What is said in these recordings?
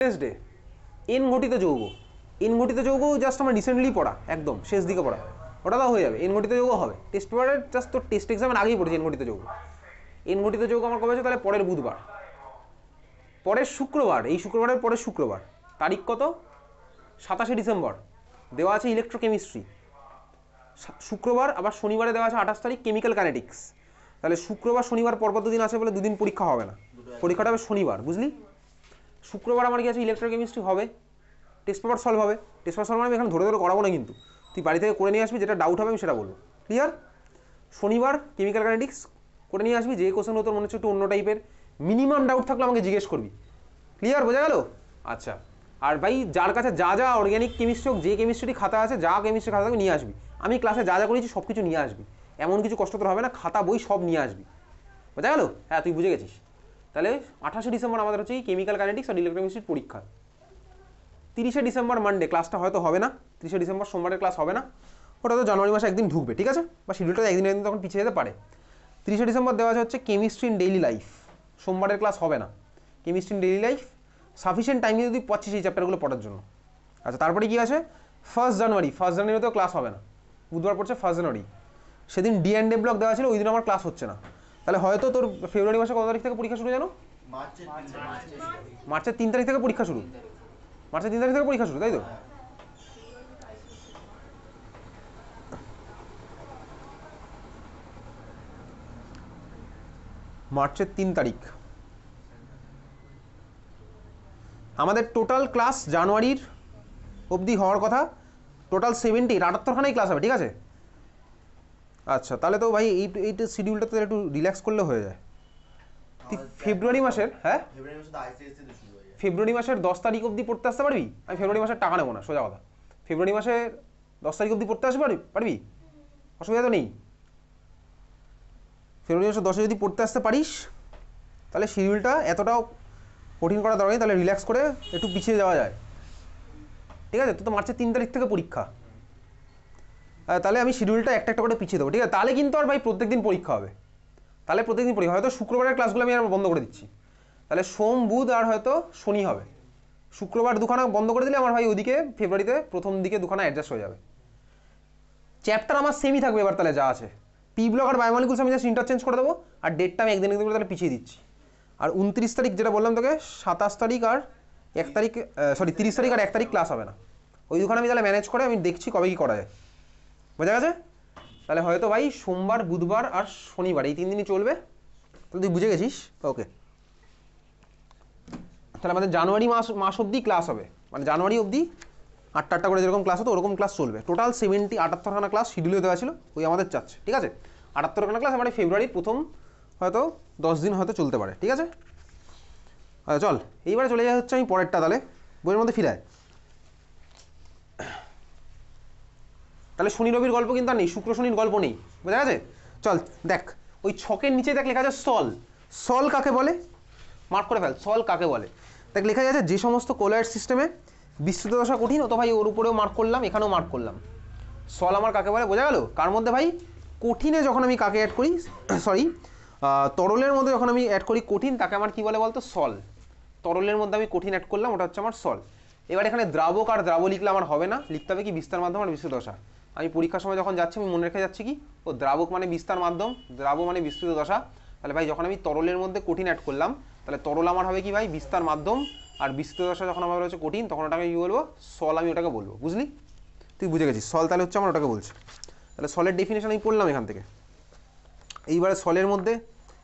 Day N ঘটিত যৌগ, N ঘটিত যৌগ জাস্ট আমার রিসেন্টলি পড়া, একদম শেষ দিকে পড়া, ওটা তো হয়ে যাবে। এন ঘটিত যৌগ হবে টেস্ট পেপারের, জাস্ট তোর টেস্ট এক্সামের আগেই পড়েছে এন ঘটিত যৌগ। এন ঘটিত যৌগ আমার কবে আছে তাহলে পরের বুধবার, পরের শুক্রবার, এই শুক্রবারের পরের শুক্রবার, তারিখ কত 27শে ডিসেম্বর, দেওয়া আছে ইলেকট্রোকেমিস্ট্রি। শুক্রবার আবার শনিবারে দেওয়া আছে 28 তারিখ কেমিক্যাল কাইনেটিক্স। তাহলে শুক্রবার শনিবার পরপর দুদিন আছে বলে দুদিন পরীক্ষা হবে না, পরীক্ষাটা হবে শনিবার, বুঝলি? শুক্রবার আমার কি আছে ইলেকট্রোকেমিস্ট্রি হবে, টেস্ট পেপার সলভ হবে। টেস্ট পেপার সলভ আমি এখানে ধরে ধরে করাবো না, কিন্তু তুই বাড়ি থেকে করে নিয়ে আসবি, যেটা ডাউট হবে আমি সেটা বলবো। ক্লিয়ার? শনিবার কেমিক্যাল কাইনেটিক্স করে নিয়ে আসবি, যে কোশ্চেন তোর মনে হচ্ছে একটু অন্য টাইপের, মিনিমাম ডাউট থাকলে আমাকে জিজ্ঞেস করবি। ক্লিয়ার? বোঝা গেল? আচ্ছা, আর ভাই যার কাছে যা যা অর্গ্যানিক কেমিস্ট্রি হোক, যে কেমিস্ট্রি খাতা আছে, যা কেমিস্ট্রি খাতা থাকবে নিয়ে আসবি। আমি ক্লাসে যা যা করেছি সব কিছু নিয়ে আসবি, এমন কিছু কষ্ট তোর হবে না, খাতা বই সব নিয়ে আসবি। বোঝা গেল? হ্যাঁ, তুই বুঝে গেছিস। তাহলে 28শে ডিসেম্বর আমাদের হচ্ছে কেমিক্যাল কাইনেটিক্স আর ইলেকট্রোকেমিস্ট্রির পরীক্ষা। 30শে ডিসেম্বর মানডে ক্লাসটা হয়তো হবে না, 30শে ডিসেম্বর সোমবারের ক্লাস হবে না, ওটা তো জানুয়ারি মাসে একদিন ঢুকবে, ঠিক আছে? বা শিডিউলটা একদিন একদিন তখন পিছিয়ে যেতে পারে। 30শে ডিসেম্বর দেওয়া হচ্ছে কেমিস্ট্রি ইন ডেইলি লাইফ, সোমবারের ক্লাস হবে না। Chemistry in daily life sufficient time যদি পাচ্ছিস এই চ্যাপ্টারগুলো পড়ার জন্য। আচ্ছা, তারপরে কি আছে 1 জানুয়ারি, 1 জানুয়ারিতেও ক্লাস হবে না, বুধবার পড়ছে 1 জানুয়ারি, সেদিন ডি&ডে ব্লক দেওয়া ছিল, ওই দিন আমার ক্লাস হচ্ছে না। তাহলে হয়তো তোর ফেব্রুয়ারি মাসে কত তারিখ থেকে পরীক্ষা শুরু জানো? মার্চের 3 তারিখ থেকে পরীক্ষা শুরু, মার্চের 3 তারিখ থেকে পরীক্ষা শুরু, তাই তো? মার্চের 3 তারিখ আমাদের টোটাল ক্লাস জানুয়ারির অবধি হওয়ার কথা, টোটাল 78খানাই ক্লাস হবে, ঠিক আছে? আচ্ছা, তাহলে তো ভাই এইটা শিডিউলটা তো একটু রিল্যাক্স করলে হয়ে যায়। ফেব্রুয়ারি মাসের, হ্যাঁ ফেব্রুয়ারি মাসের 10 তারিখ অবধি পড়তে আসতে পারবি? আমি ফেব্রুয়ারি মাসের টাকা নেবো না, সোজা কথা। ফেব্রুয়ারি মাসের 10 তারিখ অবধি পড়তে আসতে পারবি? অসুবিধা তো নেই। ফেব্রুয়ারি মাসের 10 যদি পড়তে আসতে পারিস তাহলে শিডিউলটা এতটাও কঠিন করা দরকার নেই, তাহলে রিল্যাক্স করে একটু পিছিয়ে যাওয়া যায়, ঠিক আছে? তো মার্চের 3 তারিখ থেকে পরীক্ষা, তাহলে আমি শিডিউলটা একটা একটা করে পিছিয়ে দেবো, ঠিক আছে? তাহলে কিন্তু আর ভাই প্রত্যেকদিন পরীক্ষা হবে, তাহলে প্রত্যেকদিন পরীক্ষা, হয়তো শুক্রবারের ক্লাসগুলো আমি আর বন্ধ করে দিচ্ছি, তাহলে সোম বুধ আর হয়তো শনি হবে। শুক্রবার দুখানা বন্ধ করে দিলে আমার ভাই ওদিকে ফেব্রুয়ারিতে প্রথম দিকে দুখানা অ্যাডজাস্ট হয়ে যাবে। চ্যাপ্টার আমার সেমই থাকবে এবার, তাহলে যা আছে পি ব্লক আর বায়োমলিকুলস আমি জাস্ট ইন্টারচেঞ্জ করে দেবো, আর ডেটটা আমি একদিন একদিন করে তাহলে পিছিয়ে দিচ্ছি। আর 29 তারিখ যেটা বললাম তোকে, 27 তারিখ আর 1 তারিখ, সরি 30 তারিখ আর 1 তারিখ ক্লাস হবে না, ওই দুখানে আমি তাহলে ম্যানেজ করে আমি দেখছি কবে কী করা যায়। বোঝা গেছে? তাহলে হয়তো ভাই সোমবার বুধবার আর শনিবার এই 3 দিনই চলবে, তাহলে তুই বুঝে গেছিস। ওকে, তাহলে আমাদের জানুয়ারি মাস অবধি ক্লাস হবে, মানে জানুয়ারি অবধি 8টা করে যেরকম ক্লাস হতো ওরকম ক্লাস চলবে। টোটাল 78খানা ক্লাস শিডিউলে দেওয়া ছিল, ওই আমাদের চাচ্ছে, ঠিক আছে? 78খানা ক্লাস আমার ফেব্রুয়ারির প্রথম হয়তো 10 দিন হয়তো চলতে পারে, ঠিক আছে? আচ্ছা চল, এইবারে চলে যাওয়া হচ্ছে আমি পরেরটা, তাহলে বইয়ের মধ্যে ফিরায়। তাহলে শনি রবির গল্প কিন্তু আর নেই, শুক্র শনির গল্প নেই, বোঝা গেছে? চল দেখ, ওই ছকের নিচে দেখ লেখা আছে সল। সল কাকে বলে? মার্ক করে ফেল, সল কাকে বলে। দেখ লেখা আছে যে সমস্ত কোলয়েড সিস্টেমে বিস্তৃত দশা কঠিন, ও তো ভাই ওর উপরেও মার্ক করলাম, এখানেও মার্ক করলাম। সল আমার কাকে বলে বোঝা গেল? কার মধ্যে ভাই? কঠিনে যখন আমি কাকে অ্যাড করি, সরি তরলের মধ্যে যখন আমি অ্যাড করি কঠিন, তাকে আমার কি বলে বলতো? সল। তরলের মধ্যে আমি কঠিন অ্যাড করলাম, ওটা হচ্ছে আমার সল। এবার এখানে দ্রাবক আর দ্রাব লিখলে আমার হবে না, লিখতে হবে কি বিস্তার মাধ্যম আর বিস্তৃত দশা। আমি পরীক্ষার সময় যখন যাচ্ছি আমি মনে রেখে যাচ্ছি কি, ও দ্রাবক মানে বিস্তার মাধ্যম, দ্রাব মানে বিস্তৃত দশা। তাহলে ভাই যখন আমি তরলের মধ্যে কঠিন অ্যাড করলাম, তাহলে তরল আমার হবে কি ভাই? বিস্তার মাধ্যম, আর বিস্তৃত দশা যখন আমার হচ্ছে কঠিন, তখন ওটা আমি কি বলবো? সল, আমি ওটাকে বলবো, বুঝলি? তুই বুঝে গেছিস সল, তাহলে হচ্ছে আমার ওটাকে বলছে। তাহলে সলের ডেফিনেশন আমি পড়লাম এখান থেকে। এইবারে সলের মধ্যে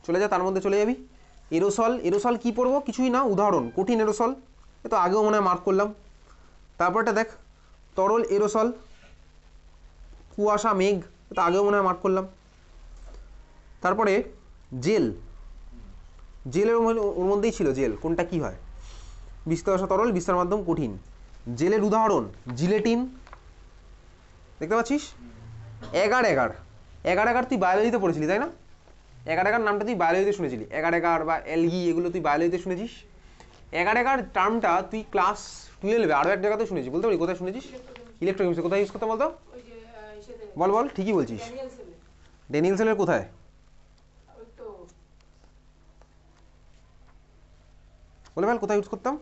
চলে যা, তার মধ্যে চলে যাবি এরোসল। এরোসল কি পড়বো? কিছুই না, উদাহরণ কঠিন এরোসল, এ তো আগেও মনে হয় মার্ক করলাম। তারপরটা দেখ তরল এরোসল, কুয়াশা মেঘ, এটা আগেও মনে হয় মার্ক করলাম। তারপরে জেল, জেলের ওর মধ্যেই ছিল জেল, কোনটা কি হয়? বিস্তার দশা তরল, বিস্তার মাধ্যম কঠিন। জেলের উদাহরণ জিলেটিন, দেখতে পাচ্ছিস? এগার এগার, এগার এগার তুই বায়োলজিতে পড়েছিলি তাই না? এগার এগার নামটা তুই বায়োলজিতে শুনেছিলি, এগার এগার বা এলগি এগুলো তুই বায়োলজিতে শুনেছিস। এগার এগার টার্মটা তুই ক্লাস 12-এ আরও এক জায়গাতে শুনেছিস, বলতে পারি কোথায় শুনেছিস? ইলেকট্রোকেমিস্ট্রি। কোথায় ইউজ করতে বলতো? বল বল, ঠিকই বলছিস। ড্যানিয়েল সেলের কোথায়? বলে বল কোথায় ইউজ করতাম?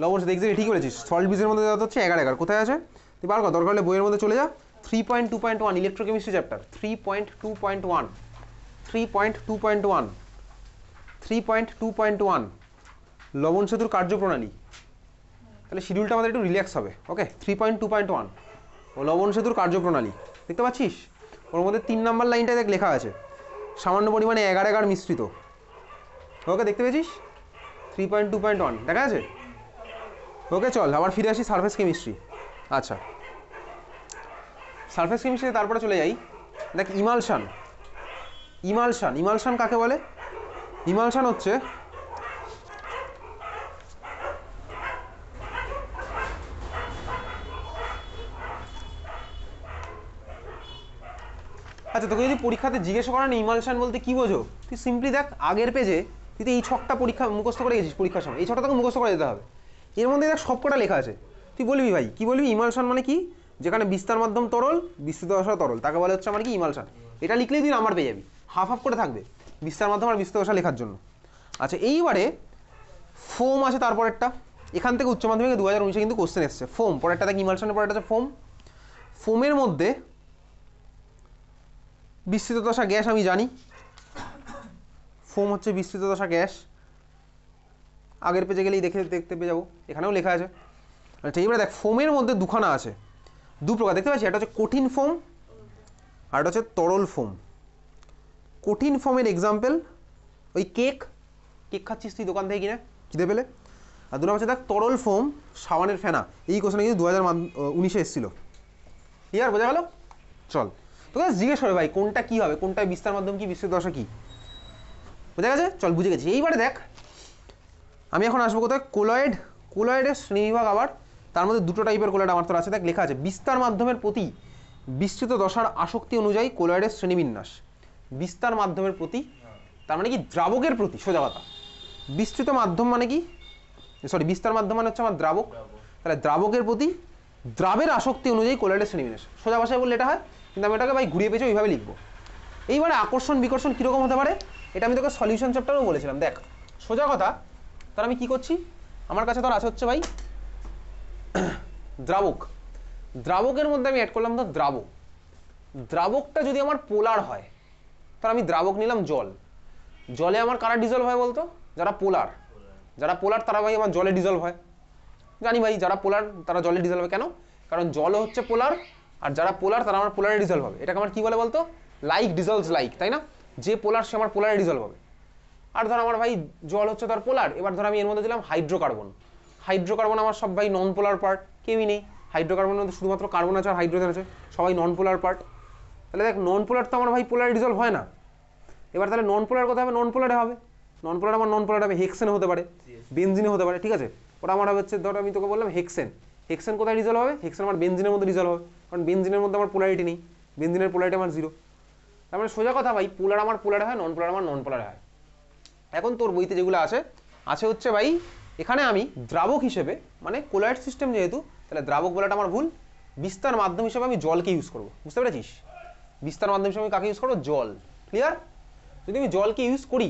লবণ সেতু এক্স্যাক্টলি ঠিক বলেছিস, সল্ট ব্রিজের মধ্যে দেওয়া হচ্ছে এগার এগার, কোথায় আছে তুই বার কর, দরকার হলে বইয়ের মধ্যে চলে যা। 3.2.1 ইলেকট্রোকেমিস্ট্রি চ্যাপ্টার, 3.2.1 3.2.1 3.2.1 লবণ সেতুর কার্যপ্রণালী। তাহলে শিডিউলটা আমাদের একটু রিল্যাক্স হবে। ওকে, 3.2.1 ও লবণ সেতুর কার্যপ্রণালী দেখতে পাচ্ছিস, ওর মধ্যে 3 নম্বর লাইনটা দেখ লেখা আছে, সামান্য পরিমাণে এগার এগার মিশ্রিত। ওকে, দেখতে পেয়েছিস 3.2.1 দেখা আছে। ওকে চল আবার ফিরে আসি সারফেস কেমিস্ট্রি। আচ্ছা, সারফেস কেমিস্ট্রি তারপরে চলে যাই। দেখ ইমালশন, ইমালশন ইমালশন কাকে বলে? ইমালশন হচ্ছে আচ্ছা, তোকে যদি পরীক্ষাতে জিজ্ঞাসা করেন ইমালশন বলতে কি বোঝো, তুই সিম্পলি দেখ আগের পেজে তুই তো এই ছকটা পরীক্ষা মুখস্থ করে গেছিস পরীক্ষার সময়, এই ছকটা তোকে মুখস্থ করে যেতে হবে। এর মধ্যে দেখ সবকটা লেখা আছে, তুই বলবি ভাই কি বলবি ইমালশন মানে কি, যেখানে বিস্তার মাধ্যম তরল বিস্তৃত দশা তরল, তাকে বলে হচ্ছে আমার কি ইমালশন। এটা লিখলেই তুই নাম্বার পেয়ে যাবি, হাফ হাফ করে থাকবে বিস্তার মাধ্যম আর বিস্তৃত দশা লেখার জন্য। আচ্ছা, এইবারে ফোম আছে তারপরেরটা, এখান থেকে উচ্চ মাধ্যমিকে 2019 কিন্তু কোশ্চেন এসছে। ফোম পরেরটা দেখ, ইমালশনের পরেরটা আছে ফোম। ফোমের মধ্যে বিস্তৃত দশা গ্যাস আমি জানি, ফোম হচ্ছে বিস্তৃত দশা গ্যাস, আগের পেজে গেলেই দেখতে পেয়ে যাবো, এখানেও লেখা আছে। আচ্ছা, এইবারে দেখ ফোমের মধ্যে দুখানা আছে, দু প্রকার দেখতে পাচ্ছি, একটা হচ্ছে কঠিন ফোম আর একটা হচ্ছে তরল ফোম। কঠিন ফোমের এক্সাম্পল ওই কেক, কেক খাচ্ছিস তুই দোকান থেকে কিনে খিদে পেলে। আর দু নম্বর হচ্ছে দেখ তরল ফোম, সাবানের ফেনা। এই কোশ্চেনে কিন্তু 2019 এসেছিল। ক্লিয়ার, বোঝা গেল? চল তোকে জিজ্ঞেস করে ভাই কোনটা কি হবে, কোনটা বিস্তার মাধ্যম কি বিস্তৃত দশা কি, বোঝা গেছে? চল বুঝে গেছি। এইবারে দেখ আমি এখন আসবো কোথায়, কোলয়েড। কোলয়েডের শ্রেণীবিভাগ আবার, তার মধ্যে দুটো টাইপের কোলয়েড আমার তোর আছে, দেখ লেখা আছে বিস্তার মাধ্যমের প্রতি বিস্তৃত দশার আসক্তি অনুযায়ী কোলয়েডের শ্রেণীবিন্যাস। বিস্তার মাধ্যমের প্রতি তার মানে কি দ্রাবকের প্রতি, সোজা কথা। বিস্তৃত মাধ্যম মানে কি, সরি বিস্তার মাধ্যম মানে হচ্ছে আমার দ্রাবক, তাহলে দ্রাবকের প্রতি দ্রাবের আসক্তি অনুযায়ী কোলয়েডের শ্রেণীবিন্যাস। সোজা ভাষায় বললে এটা হয়, কিন্তু আমি এটাকে ভাই ঘুরিয়ে পেয়েছি ওইভাবে লিখবো। এইবারে আকর্ষণ বিকর্ষণ কীরকম হতে পারে, এটা আমি তোকে সলিউশন চ্যাপ্টারেও বলেছিলাম। দেখ সোজা কথা, তার আমি কি করছি, আমার কাছে তোর আছে হচ্ছে ভাই দ্রাবক, দ্রাবকের মধ্যে আমি অ্যাড করলাম তো দ্রাবক। দ্রাবকটা যদি আমার পোলার হয়, তাহলে আমি দ্রাবক নিলাম জল। জলে আমার কারা ডিজলভ হয় বলতো, যারা পোলার। যারা পোলার তারা ভাই আমার জলে ডিজলভ হয়, জানি ভাই যারা পোলার তারা জলে ডিজলভ হয়। কেন? কারণ জল হচ্ছে পোলার, আর যারা পোলার তারা আমার পোলারে ডিজলভ হবে। এটাকে আমার কি বলে বলতো, লাইক ডিজলভস লাইক, তাই না? যে পোলার সে আমার পোলারে ডিজলভ হবে। আর ধর আমার ভাই জল হচ্ছে ধর পোলার, এবার ধর আমি এর মধ্যে দিলাম হাইড্রোকার্বন। হাইড্রোকার্বন আমার সব ভাই নন পোলার পার্ট, কেউই নেই হাইড্রোকার্বনের মধ্যে, শুধুমাত্র কার্বন আছে আর হাইড্রোজেন আছে, সবাই নন পোলার পার্ট। তাহলে দেখ নন পোলার তো আমার ভাই পোলারে ডিজলভ হয় না। এবার তাহলে নন পোলার কথা হবে, নন পোলারে হবে। নন পোলার আমার নন পোলার হবে, হেক্সেনে হতে পারে, বেনজিনে হতে পারে, ঠিক আছে? ওটা আমার হচ্ছে ধর আমি তোকে বললাম হেক্সেন। হেক্সেন কোথায় ডিজলভ হবে? হেক্সেন আমার বেনজিনের মধ্যে ডিজলভ হবে, কারণ বেনজিনের মধ্যে আমার পোলারিটি নেই, বেনজিনের পোলারিটি আমার 0। তার মানে সোজা কথা ভাই পোলার আমার পোলারে হয়, নন পোলার আমার নন পোলারে হয়। এখন তোর বইতে যেগুলো আছে হচ্ছে ভাই এখানে আমি দ্রাবক হিসেবে, মানে কোলয়েড সিস্টেম যেহেতু, তাহলে দ্রাবক বলাটা আমার ভুল। বিস্তার মাধ্যম হিসেবে আমি জলকে ইউজ করবো, বুঝতে পেরেছিস? বিস্তার মাধ্যম হিসেবে আমি কাকে ইউজ করবো? জল। ক্লিয়ার? যদি আমি জলকে ইউজ করি,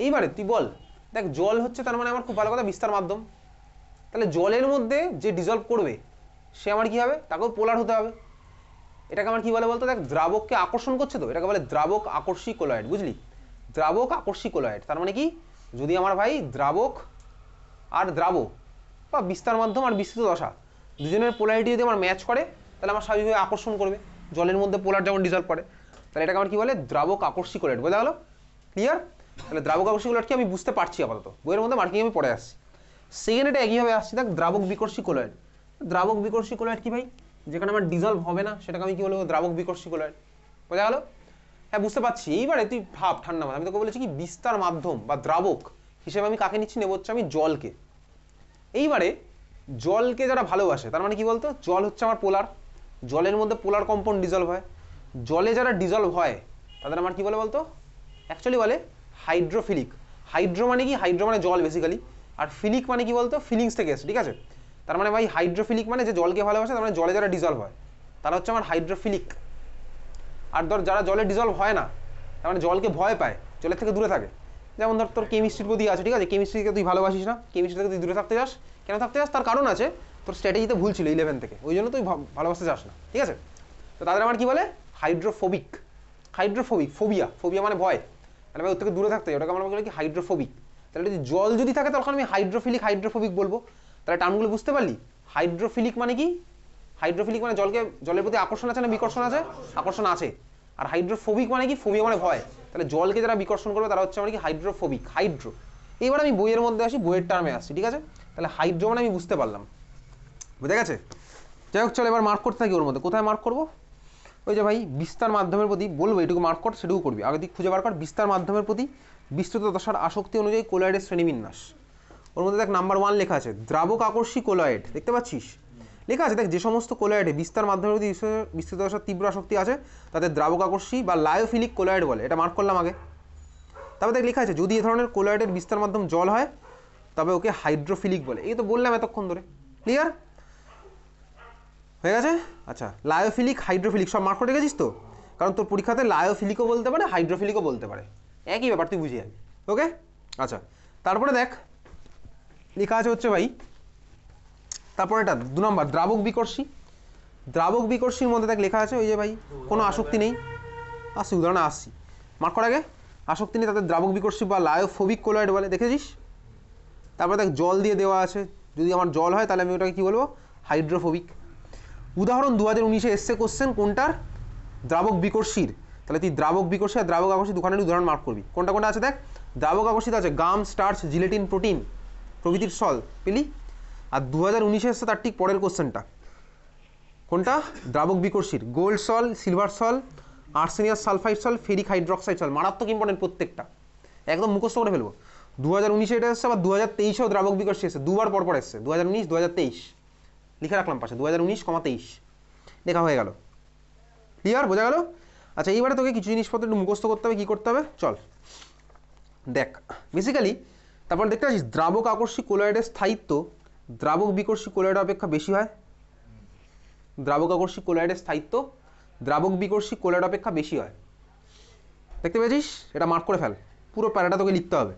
এইবারে তুই বল, দেখ জল হচ্ছে তার মানে আমার খুব ভালো কথা বিস্তার মাধ্যম, তাহলে জলের মধ্যে যে ডিজলভ করবে সে আমার কি হবে, তাকেও পোলার হতে হবে। এটাকে আমার কি বলে বলতো, দেখ দ্রাবককে আকর্ষণ করছে তো, এটাকে বলে দ্রাবক আকর্ষী কোলয়েড, বুঝলি? দ্রাবক আকর্ষী কোলয়েড তার মানে কি, যদি আমার ভাই দ্রাবক আর দ্রাবক বা বিস্তার মাধ্যম আর বিস্তৃত দশা দুজনের পোলারিটি যদি আমার ম্যাচ করে, তাহলে আমার স্বাভাবিকভাবে আকর্ষণ করবে। জলের মধ্যে পোলার যেমন ডিজলভ করে, তাহলে এটাকে আমার কি বলে, দ্রাবক আকর্ষী কোলয়েড। বোঝা গেল? ক্লিয়ার? তাহলে দ্রাবক আকর্ষী কোলয়েড কি আমি বুঝতে পারছি আপাতত, বইয়ের মধ্যে মার্কিং আমি পড়ে আসছি। সেকেন্ড এটা একইভাবে আসছি, দেখ দ্রাবক বিকর্ষী কোলয়েড। দ্রাবক বিকর্ষী কোলয়েড কি ভাই, যেখানে আমার ডিজলভ হবে না সেটাকে আমি কি বলবো, দ্রাবক বিকর্ষী কোলয়েড। বোঝা গেল? হ্যাঁ বুঝতে পারছি। এইবারে তুই ভাব ঠান্ডা মাথা, আমি তোকে বলেছি কি বিস্তার মাধ্যম বা দ্রাবক হিসেবে আমি কাকে নিচ্ছি, নেবো হচ্ছে আমি জলকে। এইবারে জলকে যারা ভালোবাসে তার মানে কি বলতো, জল হচ্ছে আমার পোলার, জলের মধ্যে পোলার কম্পাউন্ড ডিজলভ হয়। জলে যারা ডিজলভ হয় তাদের আমার কি বলে বলতো, অ্যাকচুয়ালি বলে হাইড্রোফিলিক। হাইড্রো মানে কি, হাইড্রো মানে জল বেসিক্যালি, আর ফিলিক মানে কি বলতো, ফিলিংস থেকে এসে, ঠিক আছে? তার মানে ভাই হাইড্রোফিলিক মানে যে জলকে ভালোবাসে, তার মানে জলে যারা ডিজলভ হয় তারা হচ্ছে আমার হাইড্রোফিলিক। আর ধর যারা জলে ডিজলভ হয় না, তার মানে জলকে ভয় পায়, জলের থেকে দূরে থাকে, যেমন ধর তোর কেমিস্ট্রির প্রতি আছে, ঠিক আছে, কেমিস্ট্রিকে তুই ভালোবাসিস না, কেমিস্ট্রি থেকে তুই দূরে থাকতে চাস। কেন থাকতে চাস? তার কারণ আছে, তোর স্ট্র্যাটেজিতে ভুল ছিল 11 থেকে, ওই জন্য তুই ভালোবাসতে চাস না, ঠিক আছে। তো তাদের আমার কি বলে? হাইড্রোফোবিক। হাইড্রোফোবিক, ফোবিয়া, ফোবিয়া মানে ভয়, তাহলে ভাই ওর থেকে দূরে থাকতে হয়, ওটাকে আমরা বলি কি হাইড্রোফোবিক। তাহলে যদি জল যদি থাকে তখন আমি হাইড্রোফিলিক, হাইড্রোফোবিক বলবো। তাহলে টার্মগুলো বুঝতে পারলি? হাইড্রোফিলিক মানে কি? হাইড্রোফিলিক মানে জলের প্রতি আকর্ষণ আছে না বিকর্ষণ আছে? আকর্ষণ আছে। আর হাইড্রোফোবিক মানে কি? ফোবিয়া মানে ভয়। তাহলে জলকে যারা বিকর্ষণ করবে তারা হচ্ছে আমার কি হাইড্রোফোবিক, হাইড্রো। এবার আমি বইয়ের মধ্যে আসি, বইয়ের টার্মে আসছি, ঠিক আছে। তাহলে হাইড্রো মানে আমি বুঝতে পারলাম, বুঝে গেছে। যাই হোক, চল এবার মার্ক করতে থাকি ওর মধ্যে। কোথায় মার্ক করবো? ওই যে ভাই বিস্তার মাধ্যমের প্রতি বলবো এটুকু মার্ক কর, সেটুকু করবি। আগে দিক খুঁজে বার কর, বিস্তার মাধ্যমের প্রতি বিস্তৃত দশার আসক্তি অনুযায়ী কোলয়েডের শ্রেণীবিন্যাস। ওর মধ্যে দেখ নাম্বার 1 লেখা আছে দ্রাবক আকর্ষী কোলয়েড, দেখতে পাচ্ছিস লেখা আছে। দেখ যে সমস্ত কোলয়েডে বিস্তার মাধ্যমের প্রতি বিস্তৃত দশার তীব্র আসক্তি আছে তাদের দ্রাবক আকর্ষী বা লায়োফিলিক কোলয়েড বলে, এটা মার্ক করলাম আগে। তবে দেখ লেখা আছে যদি এ ধরনের কোলয়েডের বিস্তার মাধ্যম জল হয় তবে ওকে হাইড্রোফিলিক বলে। এই তো বললাম এতক্ষণ ধরে, ক্লিয়ার হয়ে গেছে। আচ্ছা, লায়োফিলিক, হাইড্রোফিলিক সব মার্ক করে রেখেছিস তো? কারণ তোর পরীক্ষাতে লায়োফিলিকও বলতে পারে, হাইড্রোফিলিকও বলতে পারে, একই ব্যাপার, তুই বুঝে যাবি। ওকে, আচ্ছা তারপরে দেখ লেখা আছে হচ্ছে ভাই, তারপরে এটা 2 নম্বর দ্রাবক বিকর্ষী। দ্রাবক বিকর্ষীর মধ্যে দেখ লেখা আছে ওই যে ভাই কোনো আসক্তি নেই, আসছি উদাহরণে আসছি, মার্ক কর আগে। আসক্তি নেই তাদের দ্রাবক বিকর্ষী বা লায়োফোবিক কোলয়েড বলে, দেখেছিস। তারপরে দেখ জল দিয়ে দেওয়া আছে, যদি আমার জল হয় তাহলে আমি ওটাকে কী বলবো? হাইড্রোফোবিক। উদাহরণ 2019-এ এসছে কোশ্চেন কোনটার? দ্রাবক বিকর্ষীর। তাহলে তুই দ্রাবক বিকর্ষী আর দ্রাবক আকর্ষী দুখানের উদাহরণ মার্ক করবি। কোনটা কোনটা আছে দেখ, দ্রাবক আকর্ষিত আছে গাম, স্টার্চ, জিলেটিন, প্রোটিন প্রভৃতির সল পেলি। আর 2019-এ এসছে তার ঠিক পরের কোশ্চেনটা কোনটা? দ্রাবক বিকর্ষীর গোল্ড সল, সিলভার সল, আর্সেনিয়াস সালফাইড সল, ফেরিক হাইড্রক্সাইড সল। মারাত্মক ইম্পর্টেন্ট প্রত্যেকটা, একদম মুখস্থ করে ফেলবো। 2019-এ এটা এসছে, আবার 2023-এও দ্রাবক বিকর্ষী এসছে, দুবার পরপর এসছে, 2019 2023 লিখে রাখলাম পাশে, 2019,23 লেখা হয়ে গেল। ক্লিয়ার, বোঝা গেল? আচ্ছা এইবারে তোকে কিছু জিনিসপত্র একটু মুখস্থ করতে হবে। কী করতে হবে চল দেখ। বেসিক্যালি তারপর দেখতে পাচ্ছিস দ্রাবক আকর্ষী কোলয়েডের স্থায়িত্ব দ্রাবক বিকর্ষী কোলয়েড অপেক্ষা বেশি হয়। দ্রাবক আকর্ষী কোলয়েডের স্থায়িত্ব দ্রাবক বিকর্ষী কোলয়েড অপেক্ষা বেশি হয়, দেখতে পেয়েছিস। এটা মার্ক করে ফেল, পুরো প্যারাটা তোকে লিখতে হবে।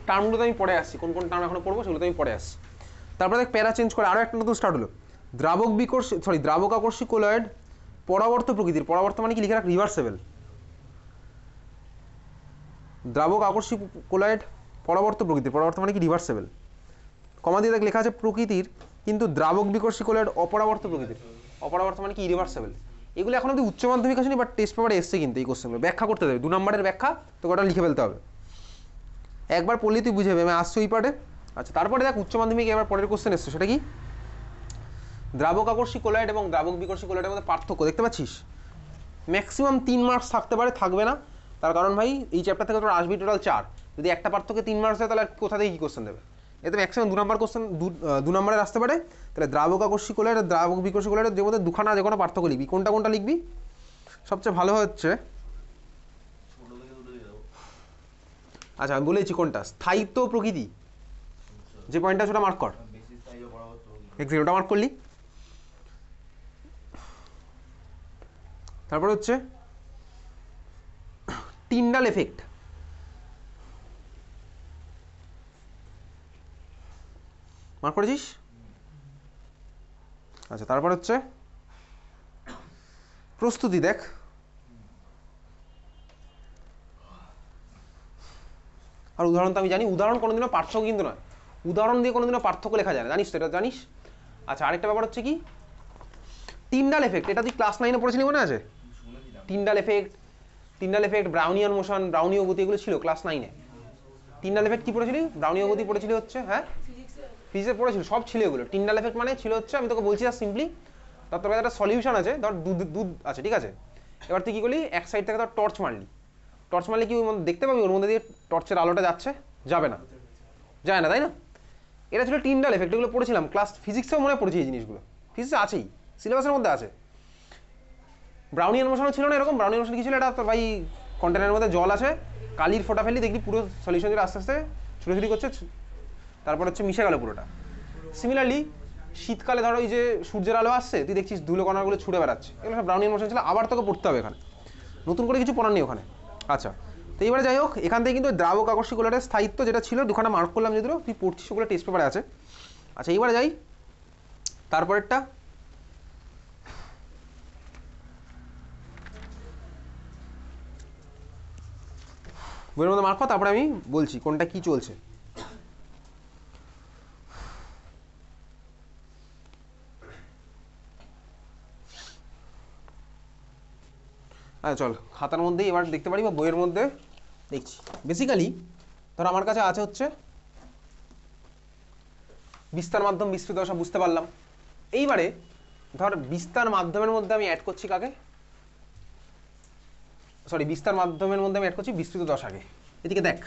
টার্মগুলো তো আমি পরে আসছি, কোন কোন টার্ম এখনো পড়বো সেগুলো তো আমি পরে আসছি। তারপরে দেখ প্যারা চেঞ্জ করে আরও একটা নতুন স্টার্ট হলো, দ্রাবক বিকর্ষী দ্রাবক আকর্ষী কোলয়েড পরাবর্ত প্রকৃতির। পরাবর্ত মানে কি লিখে রাখ? রিভার্সেবল। দ্রাবক আকর্ষী কোলয়েড পরাবর্ত প্রকৃতির, পরাবর্ত মানে কি? রিভার্সেবল। কমা দিয়ে দেখ লেখা আছে প্রকৃতির, কিন্তু দ্রাবক বিকর্ষী কোলয়েড অপরাবর্ত প্রকৃতির। অপরাবর্ত মানে কি? ইরিভার্সেবল। এগুলো এখন অব্দি উচ্চ মাধ্যমিক আসেনি, বাট টেস্ট পেপারে এসছে কিন্তু এই কোশ্চেনগুলো। ব্যাখ্যা করতে দেবে, 2 নম্বরের ব্যাখ্যা তোকে ওটা লিখে ফেলতে হবে, একবার পড়লেই তুই বুঝে যাবে। আমি আসছি ওই পার্টে। আচ্ছা তারপরে দেখ উচ্চ মাধ্যমিকে এবার পরের কোশ্চেন এসছে, সেটা কি? দ্রাবক আকর্ষী কোলয়েড এবং দ্রাবক বিকর্ষী কোলয়েডের মধ্যে পার্থক্য দেখতে পাচ্ছিস। ম্যাক্সিমাম 3 মার্কস থাকতে পারে, থাকবে না। তার কারণ ভাই এই চ্যাপ্টার থেকে তোর আসবি টোটাল 4, যদি একটা পার্থক্যে 3 মার্কস দেয় তাহলে কোথা থেকে কী কোশ্চেন দেবে? এতে ম্যাক্সিমাম 2 নম্বর কোশ্চেন 2 নম্বরের আসতে পারে। তাহলে দ্রাবক আকর্ষী কোলয়েড আর দ্রাবক বিকর্ষী কোলয়েডের যে মধ্যে দুখানা যে কোনো পার্থক্য লিখবি, কোনটা কোনটা লিখবি? সবচেয়ে ভালো হচ্ছে, আচ্ছা আমি বলেছি কোনটা, স্থায়িত্ব প্রকৃতি, যে পয়েন্টটা সেটা মার্ক কর। এক্সাক্ট ওটা মার্ক করলি। তারপর হচ্ছে টিন্ডাল এফেক্ট, মার্ক করেছিস? আচ্ছা তারপর হচ্ছে প্রস্তুতি দেখ, আর উদাহরণ তো আমি জানি, উদাহরণ কোনোদিনও পার্থক্য কিন্তু নয়, উদাহরণ দিয়ে কোনোদিনও পার্থক্য লেখা যায় না, জানিস তো, এটা জানিস। আচ্ছা আরেকটা ব্যাপার হচ্ছে কি টিন্ডাল এফেক্ট, এটা তুই ক্লাস 9-এ পড়েছিলি মনে আছে? টিন্ডাল এফেক্ট, ব্রাউনিয়ান মোশন, ব্রাউনীয় গতি, এগুলো ছিল ক্লাস 9-এ। টিন্ডাল এফেক্ট কি পড়েছিলি? ব্রাউনীয় গতি পড়েছিলি হচ্ছে, হ্যাঁ ফিজিক্সে পড়েছিল, সব ছিল এগুলো। টিন্ডাল এফেক্ট মানে ছিল হচ্ছে, আমি তোকে বলছি আর সিম্পলি, ধর তোর কাছে একটা সলিউশন আছে, ধর দুধ আছে, ঠিক আছে। এবার তুই কী করলি, এক সাইড থেকে ধর টর্চ মারলি কি ওর মধ্যে দেখতে পাবি ওর মধ্যে দিয়ে টর্চের আলোটা যাচ্ছে? যাবে না, যায় না, তাই না? এটা ছিল টিন্ডাল এফেক্ট, এগুলো পড়েছিলাম ক্লাস ফিজিক্সেও মনে পড়েছি এই জিনিসগুলো, ফিজিক্সে আছেই, সিলেবাসের মধ্যে আছে। ব্রাউনিয়ান মোশনও ছিল না এরকম। ব্রাউনিয়ান মোশন কি ছিল? এটা তোর ভাই কন্টেনারের মধ্যে জল আছে, কালির ফোঁটা ফেলি, দেখবি পুরো সলিউশন আস্তে আস্তে ছুটোছুটি করছে, তারপর হচ্ছে মিশে গেল পুরোটা। সিমিলারলি শীতকালে ধরো ওই যে সূর্যের আলো আসছে, তুই দেখছিস ধুলো কণাগুলো ছুটে বেড়াচ্ছে, এগুলো সব ব্রাউনিয়ান মোশন ছিল, আবার তোকে পড়তে হবে এখানে, নতুন করে কিছু পড়ার নেই ওখানে। আচ্ছা, তো এইবারে যাই হোক, এখান থেকে কিন্তু দ্রাবক আকর্ষী গোলকের স্থায়িত্ব যেটা ছিল দুখানা মার্ক করলাম, যেগুলো তুই পড়ছিস ওগুলো টেস্ট পেপারে আছে। আচ্ছা, এইবারে যাই তারপরেরটা, বইয়ের মধ্যে মার্ক কর, তারপরে আমি বলছি কোনটা কি চলছে। আচ্ছা চল, খাতার মধ্যে এবার দেখতে পারি বা বইয়ের মধ্যে দেখছি। বেসিক্যালি ধর আমার কাছে আছে হচ্ছে বিস্তার মাধ্যম, বিস্তৃত দশা, বুঝতে পারলাম। এইবারে ধর বিস্তার মাধ্যমের মধ্যে আমি অ্যাড করছি কাকে, সরি বিস্তার মাধ্যমের মধ্যে আমি অ্যাড করছি বিস্তৃত দশাকে। এদিকে দেখ,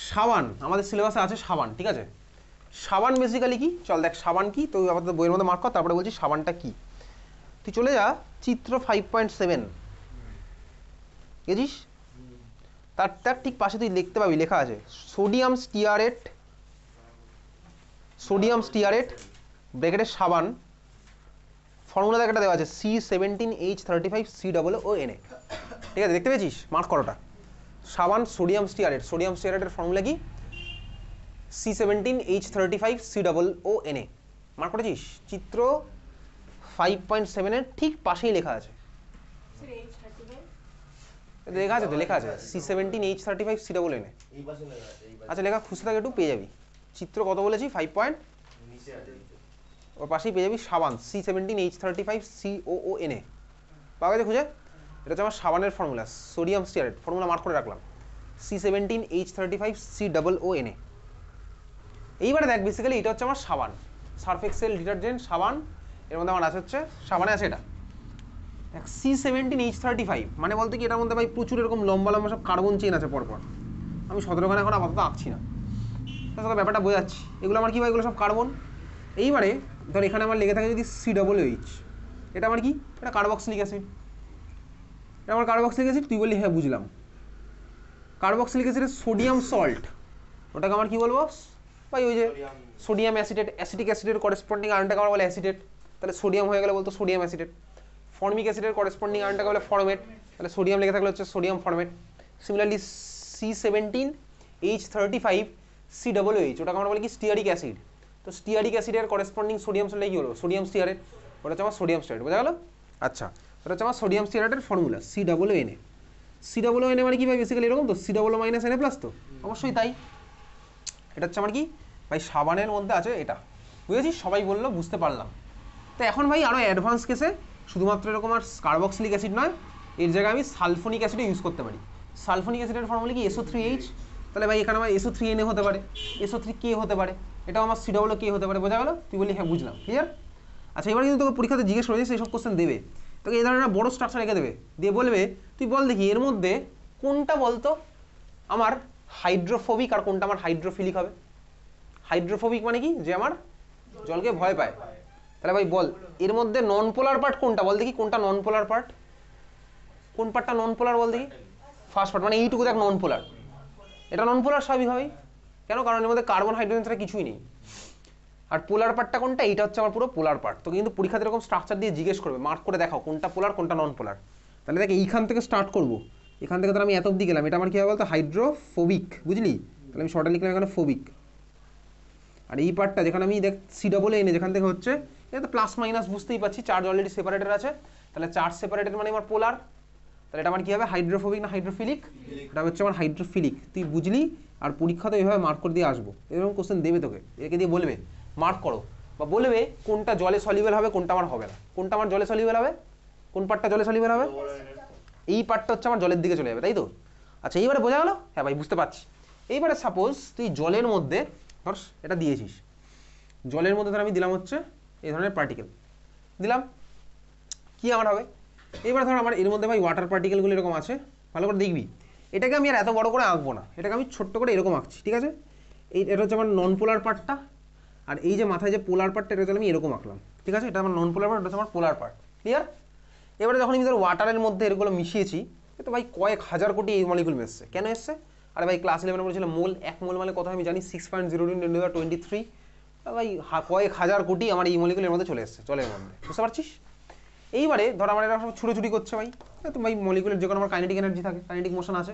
সাবান আমাদের সিলেবাসে আছে, সাবান, ঠিক আছে। সাবান বেসিক্যালি কি, চল দেখ সাবান কি, তো আমাদের বইয়ের মধ্যে মার্ক কর, তারপরে বলছি সাবানটা কি। তুই চলে যা চিত্র 5.7, বুঝিস? তার ঠিক পাশে তুই লিখতে পাবি, লেখা আছে সোডিয়াম স্টিয়ারেট, সোডিয়াম স্টিয়ারেট ব্র্যাকেটের সাবান, ফর্মুলা একটা দেওয়া আছে C17H35COONA, ঠিক আছে, দেখতে পেয়েছিস? মার্ক করোটা, সাবান সোডিয়াম স্টিয়ারেট, সোডিয়াম স্টিয়ারেটের ফর্মুলা কি C17H35COONA, মার্ক করেছিস? চিত্র 5.7 এর ঠিক পাশেই লেখা আছে, লেখা আছে তো, লেখা আছে C17H35COONA। আচ্ছা লেখা খুঁজতে থাকে একটু, পেয়ে যাবি। চিত্র কত বলেছি, 5. ওর পাশেই পেয়ে যাবি সাবান C17H35COONA, পাওয়া গেছে খুঁজে? এটা হচ্ছে আমার সাবানের formula, sodium stearate, formula mark করে রাখলাম C17H35COONA। এইবারে দেখ বেসিক্যালি এটা হচ্ছে আমার সাবান, সার্ফ এক্সেল ডিটারজেন্ট সাবান, এর মধ্যে আমার আছে হচ্ছে সাবানে আছে এটা দেখ C17H35, মানে বলতে কি এটার মধ্যে ভাই প্রচুর এরকম লম্বা লম্বা সব কার্বন চেন আছে পরপর, আমি 17খানা এখন আপাতত আঁকছি না, তাহলে ব্যাপারটা বোঝাচ্ছি। এগুলো আমার কি ভাই, এগুলো সব কার্বন। এইবারে ধর এখানে আমার লেগে থাকে যদি COOH, এটা আমার কি, এটা কার্বক্সিলিক অ্যাসিড, এটা আমার কার্বক্সিলিক অ্যাসিড। তুই বললি হ্যাঁ বুঝলাম, কার্বক্সিলিক অ্যাসিডের সোডিয়াম সল্ট, ওটাকে আমার কি বলবো ভাই, ওই যে সোডিয়াম অ্যাসিটেট, অ্যাসিটিক অ্যাসিডের করেসপন্ডিং আয়নটাকে আমরা বলে অ্যাসিটেট, তাহলে সোডিয়াম হয়ে গেলে বলতো সোডিয়াম অ্যাসিটেট। ফর্মিক অ্যাসিডের করেসপন্ডিং আয়নটাকে বলে ফর্মেট, তাহলে সোডিয়াম লেগে থাকলে হচ্ছে সোডিয়াম ফর্মেট। সিমিলারলি C17H35COOH, ওটাকে আমরা বলি কি স্টিয়ারিক অ্যাসিড, তো স্টিয়ারিক অ্যাসিডের করেসপন্ডিং সোডিয়াম সল্ট কি হলো, সোডিয়াম স্টিয়ারেট, ওটা হচ্ছে আমার সোডিয়াম স্টিয়ারেট, বোঝা গেল? আচ্ছা, ওটা হচ্ছে আমার সোডিয়াম স্টিয়ারেটের ফর্মুলা COONA। COONA মানে কি ভাই, বেসিক্যালি এরকম তো, C -Na+ তো, অবশ্যই তাই। এটা হচ্ছে আমার কি ভাই, সাবানের মধ্যে আছে এটা, বুঝেছিস? সবাই বললো, বুঝতে পারলাম। তো এখন ভাই আরও অ্যাডভান্স কেসে শুধুমাত্র এরকম আর কার্বক্সিলিক অ্যাসিড নয়, এর জায়গায় আমি সালফোনিক অ্যাসিডও ইউজ করতে পারি। সালফোনিক অ্যাসিডের ফর্মুলা কি SO3H, তাহলে ভাই এখানে আমার SO3Na হতে পারে, SO3K হতে পারে, এটাও আমার COOK হতে পারে, বোঝা গেল? তুই বলি হ্যাঁ বুঝলাম, ক্লিয়ার? আচ্ছা, এবার কিন্তু তোকে পরীক্ষাতে জিজ্ঞেস করে সেই সব কোশ্চেন দেবে, তোকে এই ধরনের বড় স্ট্রাকচার রেখে দেবে, দিয়ে বলবে তুই বল দেখি এর মধ্যে কোনটা বলতো আমার হাইড্রোফোবিক আর কোনটা আমার হাইড্রোফিলিক হবে। হাইড্রোফোবিক মানে কি, যে আমার জলকে ভয় পায়। তাহলে ভাই বল এর মধ্যে নন পোলার পার্ট কোনটা, বল দেখি কোনটা নন পোলার পার্ট, কোন পার্টটা নন পোলার বল দেখি। ফার্স্ট পার্ট মানে এইটুকু দেখ নন পোলার, এটা নন পোলার স্বাভাবিকভাবেই, কেন, কারণ এর মধ্যে কার্বন হাইড্রোজেন ছাড়া কিছুই নেই। আর পোলার পার্টটা কোনটা, এইটা হচ্ছে আমার পুরো পোলার পার্ট। তো কিন্তু পরীক্ষাতে এরকম স্ট্রাকচার দিয়ে জিজ্ঞেস করবে, মার্ক করে দেখাও কোনটা পোলার কোনটা নন পোলার। তাহলে দেখ এইখান থেকে স্টার্ট করবো, এখান থেকে ধর আমি এত অব্দি গেলাম, এটা আমার কি হবে বলতো, হাইড্রোফোবিক, বুঝলি? তাহলে আমি শর্টে লিখলাম এখানে ফোবিক। আর এই পার্টটা যেখানে আমি দেখ COONA, যেখান থেকে হচ্ছে, এটা তো প্লাস মাইনাস বুঝতেই পারছি, চার্জ অলরেডি সেপারেটেড আছে, তাহলে চার্জ সেপারেটেড মানে আমার পোলার, তাহলে এটা আমার কি হবে, হাইড্রোফোবিক না হাইড্রোফিলিক? এটা হচ্ছে আমার হাইড্রোফিলিক, তুই বুঝলি? আর পরীক্ষাতে এইভাবে মার্ক করে দিয়ে আসবো, এরকম কোশ্চেন দেবে তোকে, একে দিয়ে বলবে মার্ক করো, বা বলবে কোনটা জলে সলিউবল হবে কোনটা আমার হবে না, কোনটা আমার জলে সলিউবল হবে, কোন পার্টটা জলে সলিউবল হবে, এই পার্টটা হচ্ছে আমার জলের দিকে চলে যাবে, তাই তো? আচ্ছা, এইবারে বোঝা গেল? হ্যাঁ ভাই বুঝতে পারছি। এইবারে সাপোজ তুই জলের মধ্যে ধর এটা দিয়েছিস, জলের মধ্যে ধর আমি দিলাম হচ্ছে এই ধরনের পার্টিকেল দিলাম, কি আমার হবে? এবার ধর আমার এর মধ্যে ভাই ওয়াটার পার্টিকেলগুলো এরকম আছে, ভালো করে দেখবি। এটাকে আমি আর এত বড় করে আঁকবো না, এটাকে আমি ছোট্ট করে এরকম আঁকছি, ঠিক আছে? এটা হচ্ছে আমার নন পোলার পার্টটা, আর এই যে মাথায় যে পোলার পার্টটা, এটা আমি এরকম আঁকলাম, ঠিক আছে? এটা আমার নন পোলার পার্ট, এটা হচ্ছে আমার পোলার পার্ট, ক্লিয়ার? এবারে যখন আমি ধর ওয়াটারের মধ্যে এগুলো মিশিয়েছি, তো ভাই কয়েক হাজার কোটি এই মলিকুল এসছে, কেন এসছে? আরে ভাই ক্লাস 11 বলেছিলাম মোল, 1 মোল মানে কত আমি জানি 6.02 × 10⁻23। ভাই কয়েক হাজার কোটি আমার এই মলিকুলের মধ্যে চলে এসছে জলের মধ্যে, বুঝতে পারছিস? এইবারে ধর আমার এরা সব ছুটোছুটি করছে ভাই, তো ভাই মলিকুলের যখন আমার কাইনেটিক এনার্জি থাকে, কাইনেটিক মোশন আছে,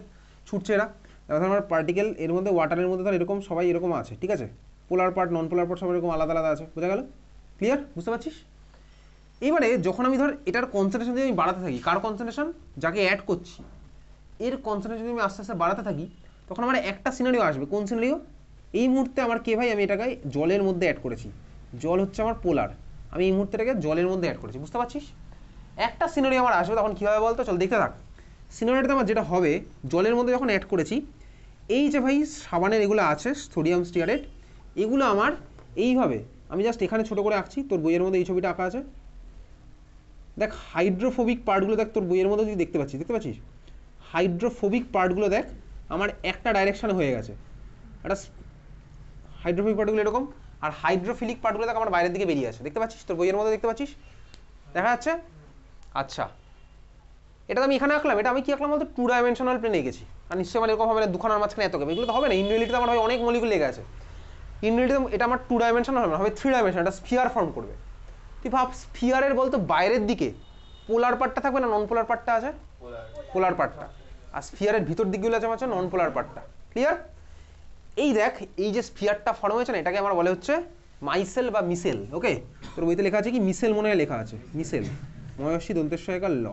ছুটছে এরা। এবার ধর আমার পার্টিকেল এর মধ্যে ওয়াটারের মধ্যে ধর এরকম সবাই এরকম আছে, ঠিক আছে? পোলার পার্ট নন পোলার পার্ট সব এরকম আলাদা আলাদা আছে, বোঝা গেল? ক্লিয়ার? বুঝতে পারছিস? এবারে যখন আমি ধর এটার কনসেন্ট্রেশন যদি আমি বাড়াতে থাকি, কার কনসেন্ট্রেশন? যাকে অ্যাড করছি এর কনসেন্ট্রেশন যদি আমি আস্তে আস্তে বাড়াতে থাকি, তখন আমার একটা সিনারিও আসবে। কোন সিনারিও? এই মুহূর্তে আমার কে ভাই, আমি এটাকে জলের মধ্যে অ্যাড করেছি, জল হচ্ছে আমার পোলার, আমি এই মুহূর্তেটাকে জলের মধ্যে অ্যাড করেছি, বুঝতে পারছিস? একটা সিনারিও আমার আসবে, তখন কী হবে বলতো? চল দেখতে থাক। সিনারিওটা আমার যেটা হবে, জলের মধ্যে যখন অ্যাড করেছি, এই যে ভাই সাবানের এগুলো আছে সোডিয়াম স্টিয়ারেট, এগুলো আমার এইভাবে, আমি জাস্ট এখানে ছোটো করে আঁকছি, তোর বইয়ের মধ্যে এই ছবিটা আঁকা আছে, দেখ হাইড্রোফোবিক পার্টগুলো দেখ তোর বইয়ের মধ্যে তুই দেখতে পাচ্ছিস, হাইড্রোফোবিক পার্টগুলো দেখ আমার একটা ডাইরেকশানে হয়ে গেছে, একটা হাইড্রোফোবিক পার্টগুলো এরকম, আর হাইড্রোফিলিক পার্টগুলো দেখ আমার বাইরের দিকে বেরিয়ে আছে, দেখতে পাচ্ছিস? তোর বইয়ের মধ্যে দেখতে পাচ্ছিস, দেখা যাচ্ছে? আচ্ছা, এটা আমি এখানে আঁকলাম, এটা আমি কি আঁকলাম বলতো? 2 ডাইমেনশনাল প্লেনে এঁকেছি। আর নিশ্চয়ই মানে এরকম হবে না দুখানার মাঝখানে এত হবে, এগুলো তো হবে না। ইন রিয়েলিটিতে আমার ভাই অনেক মলিকুল লেগে আছে, ইন রিয়েলিটিতে এটা আমার 2 ডাইমেনশনাল হবে না, হবে 3 ডাইমেনশন, এটা স্ফিয়ার ফর্ম করবে। তুই ভাব স্ফিয়ারের বলতো বাইরের দিকে পোলার পার্টটা থাকবে না নন পোলার পার্টটা আছে? পোলার পার্টটা, আর স্ফিয়ারের ভিতর দিকগুলো আছে আমার নন পোলার পার্টটা। ক্লিয়ার? এই দেখ এই যে স্ফিয়ারটা ফর্ম হয়েছে না, এটাকে আমার বলে হচ্ছে মাইসেল বা মিসেল। ওকে, তোর বইতে লেখা আছে কি মিসেল, মনে হয় লেখা আছে মিসেল, ময়সী দন্তেশ্বয়কার ল,